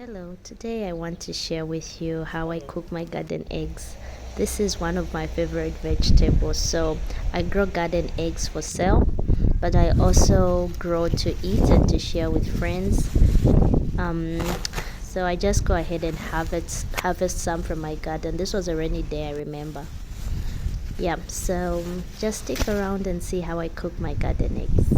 Hello, today I want to share with you how I cook my garden eggs. This is one of my favorite vegetables. So I grow garden eggs for sale, but I also grow to eat and to share with friends. Um, so I just go ahead and harvest some from my garden. This was a rainy day, I remember. Yeah, so just stick around and see how I cook my garden eggs.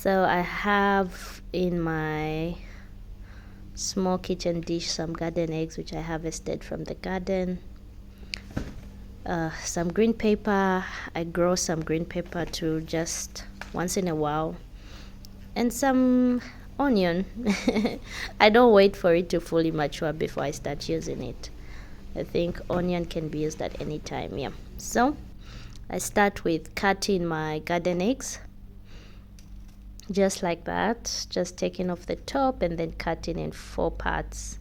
So I have in my small kitchen dish some garden eggs which I harvested from the garden. Some green pepper. I grow some green pepper to just once in a while, and some onion. I don't wait for it to fully mature before I start using it. I think onion can be used at any time. Yeah, so I start with cutting my garden eggs just like that, just taking off the top and then cutting in 4 parts.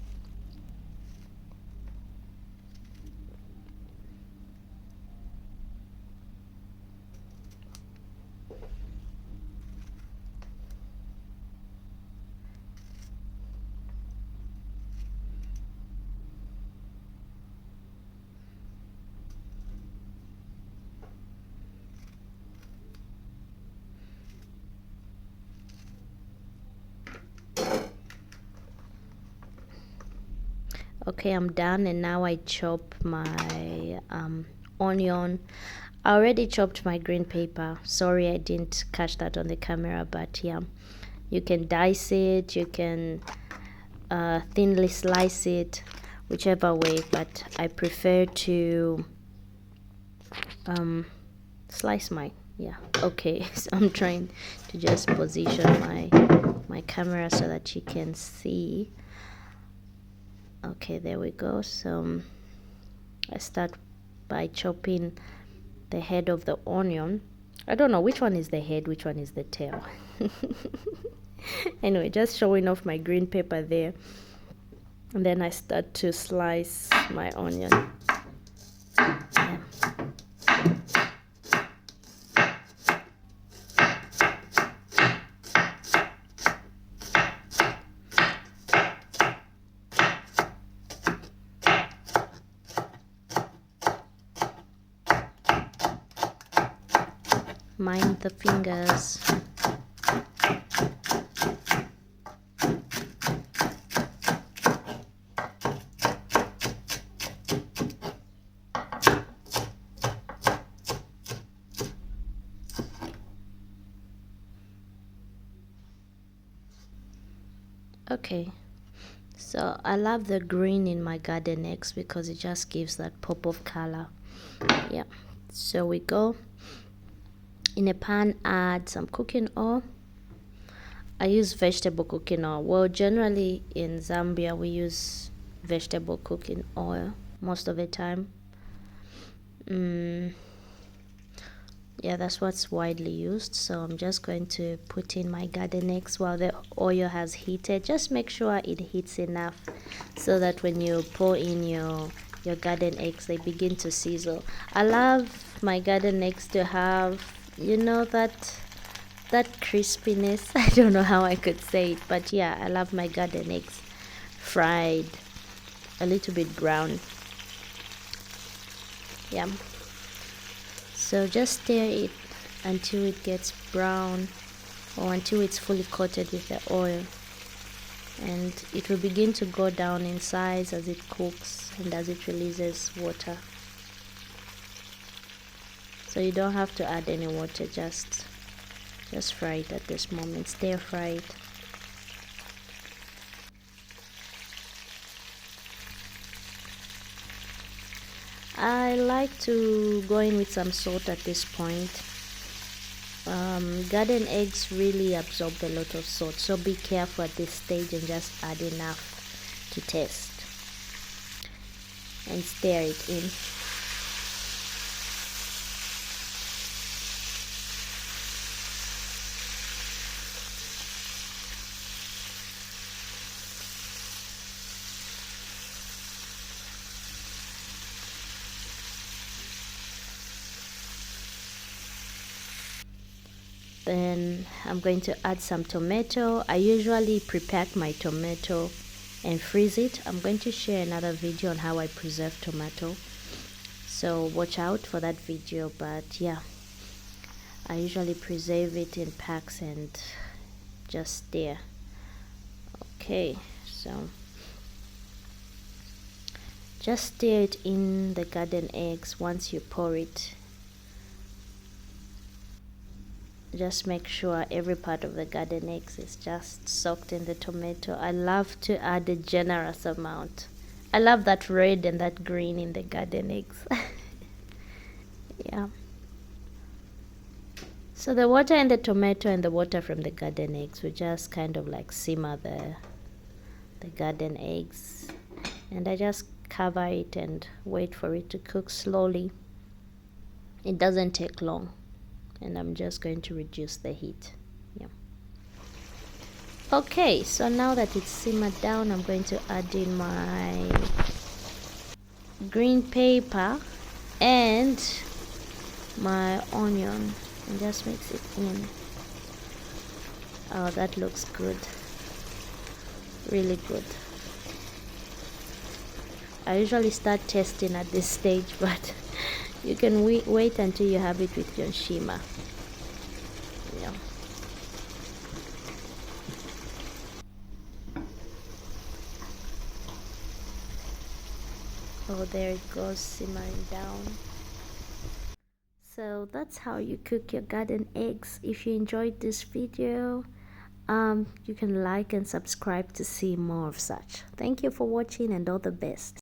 Okay, I'm done, and now I chop my onion. I already chopped my green pepper. Sorry I didn't catch that on the camera, but yeah, you can dice it, you can thinly slice it, whichever way, but I prefer to slice mine. Yeah, okay. So I'm trying to just position my camera so that you can see. Okay, there we go. So I start by chopping the head of the onion. I don't know which one is the head, which one is the tail. Anyway, just showing off my green pepper there. And then I start to slice my onion. Yeah. Mind the fingers. Okay, so I love the green in my garden eggs because it just gives that pop of color. Yeah, so we go in a pan, add some cooking oil. I use vegetable cooking oil. Well, generally in Zambia we use vegetable cooking oil most of the time. Yeah, that's what's widely used. So I'm just going to put in my garden eggs while the oil has heated. Just make sure it heats enough so that when you pour in your garden eggs, they begin to sizzle. I love my garden eggs to have, that crispiness. I don't know how I could say it, but yeah, I love my garden eggs fried, a little bit brown. Yeah. So just stir it until it gets brown, or until it's fully coated with the oil, and it will begin to go down in size as it cooks and as it releases water. So you don't have to add any water, just fry it at this moment. Stir fry it. I like to go in with some salt at this point. Garden eggs really absorb a lot of salt, so be careful at this stage and just add enough to taste and stir it in. Then I'm going to add some tomato. I usually pre-pack my tomato and freeze it. I'm going to share another video on how I preserve tomato, so watch out for that video. But yeah, I usually preserve it in packs and just there. Okay, so just stir it in the garden eggs. Once you pour it, just make sure every part of the garden eggs is just soaked in the tomato. I love to add a generous amount. I love that red and that green in the garden eggs. Yeah. So the water in the tomato and the water from the garden eggs will just kind of like simmer the garden eggs, and I just cover it and wait for it to cook slowly. It doesn't take long, and I'm just going to reduce the heat. Yeah. Okay, so now that it's simmered down, I'm going to add in my green pepper and my onion and just mix it in. Oh, that looks good, really good. I usually start tasting at this stage, but you can wait until you have it with your shima. Yeah. Oh, there it goes, simmering down. So that's how you cook your garden eggs. If you enjoyed this video, you can like and subscribe to see more of such. Thank you for watching, and all the best.